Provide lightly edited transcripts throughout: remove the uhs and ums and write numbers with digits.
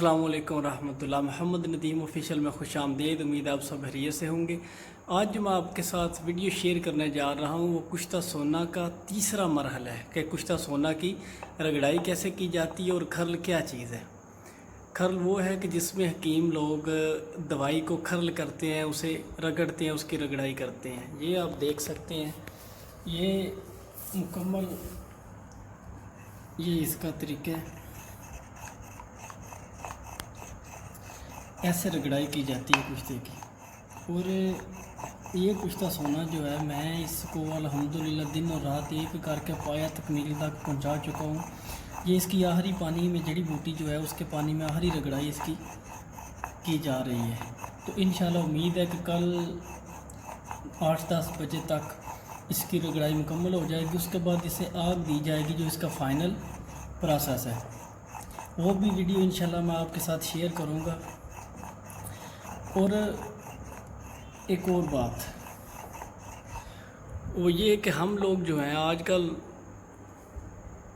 السلام علیکم ورحمۃ اللہ۔ محمد ندیم آفیشیل میں خوش آمدید۔ امید آپ سب خیریت سے ہوں گے۔ آج جو میں آپ کے ساتھ ویڈیو شیئر کرنے جا رہا ہوں وہ کشتہ سونا کا تیسرا مرحلہ ہے کہ کشتہ سونا کی رگڑائی کیسے کی جاتی ہے اور کھرل کیا چیز ہے۔ کھرل وہ ہے کہ جس میں حکیم لوگ دوائی کو کھرل کرتے ہیں، اسے رگڑتے ہیں، اس کی رگڑائی کرتے ہیں۔ یہ آپ دیکھ سکتے ہیں، یہ مکمل یہ اس کا طریقہ ہے، ایسے رگڑائی کی جاتی ہے کشتے کی۔ اور یہ کشتہ سونا جو ہے میں اس کو الحمدللہ دن اور رات ایک کر کے پایا تکمیل تک پہنچا چکا ہوں۔ یہ اس کی آخری پانی میں جڑی بوٹی جو ہے اس کے پانی میں آخری رگڑائی اس کی جا رہی ہے۔ تو انشاءاللہ امید ہے کہ کل 8-10 بجے تک اس کی رگڑائی مکمل ہو جائے گی۔ اس کے بعد اسے آگ دی جائے گی جو اس کا فائنل پروسیس ہے، وہ بھی ویڈیو انشاءاللہ میں آپ کے ساتھ شیئر کروں گا۔ اور ایک اور بات وہ یہ کہ ہم لوگ جو ہیں آج کل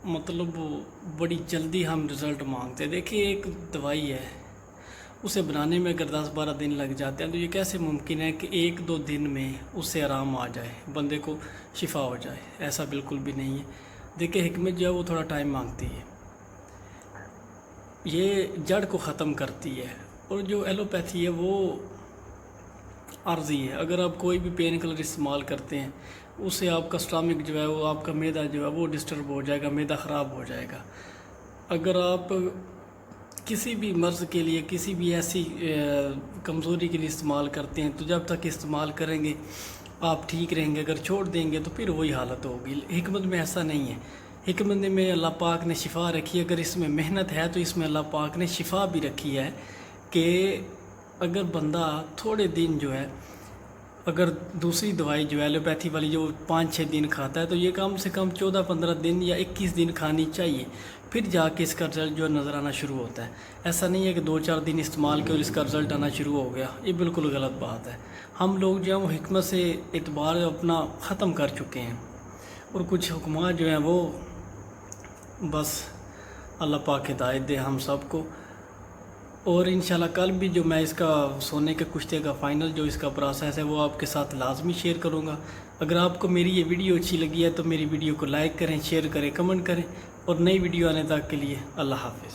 مطلب بڑی جلدی ہم رزلٹ مانگتے ہیں۔ دیکھیے ایک دوائی ہے، اسے بنانے میں اگر 10-12 دن لگ جاتے ہیں تو یہ کیسے ممکن ہے کہ 1-2 دن میں اس سے آرام آ جائے، بندے کو شفا ہو جائے؟ ایسا بالکل بھی نہیں ہے۔ دیکھیں حکمت جو ہے وہ تھوڑا ٹائم مانگتی ہے، یہ جڑ کو ختم کرتی ہے۔ اور جو ایلوپیتھی ہے وہ عارضی ہے۔ اگر آپ کوئی بھی پین کلر استعمال کرتے ہیں اس سے آپ کا اسٹامک جو ہے وہ آپ کا معدہ جو ہے وہ ڈسٹرب ہو جائے گا، معدہ خراب ہو جائے گا۔ اگر آپ کسی بھی مرض کے لیے، کسی بھی ایسی کمزوری کے لیے استعمال کرتے ہیں تو جب تک استعمال کریں گے آپ ٹھیک رہیں گے، اگر چھوڑ دیں گے تو پھر وہی حالت ہوگی۔ حکمت میں ایسا نہیں ہے۔ حکمت میں اللہ پاک نے شفا رکھی ہے، اگر اس میں محنت ہے تو اس میں اللہ پاک نے شفا بھی رکھی ہے کہ اگر بندہ تھوڑے دن جو ہے، اگر دوسری دوائی جو ہے ایلوپیتھی والی جو 5-6 دن کھاتا ہے تو یہ کم سے کم 14-15 دن یا 21 دن کھانی چاہیے، پھر جا کے اس کا رزلٹ جو نظر آنا شروع ہوتا ہے۔ ایسا نہیں ہے کہ 2-4 دن استعمال کے اور اس کا رزلٹ آنا شروع ہو گیا، یہ بالکل غلط بات ہے۔ ہم لوگ جو ہیں وہ حکمت سے اعتبار اپنا ختم کر چکے ہیں، اور کچھ حکمات جو ہیں وہ بس اللہ پاک ہدایت دے ہم سب کو۔ اور انشاءاللہ کل بھی جو میں اس کا سونے کے کشتے کا فائنل جو اس کا پروسیس ہے وہ آپ کے ساتھ لازمی شیئر کروں گا۔ اگر آپ کو میری یہ ویڈیو اچھی لگی ہے تو میری ویڈیو کو لائک کریں، شیئر کریں، کمنٹ کریں، اور نئی ویڈیو آنے تک کے لیے اللہ حافظ۔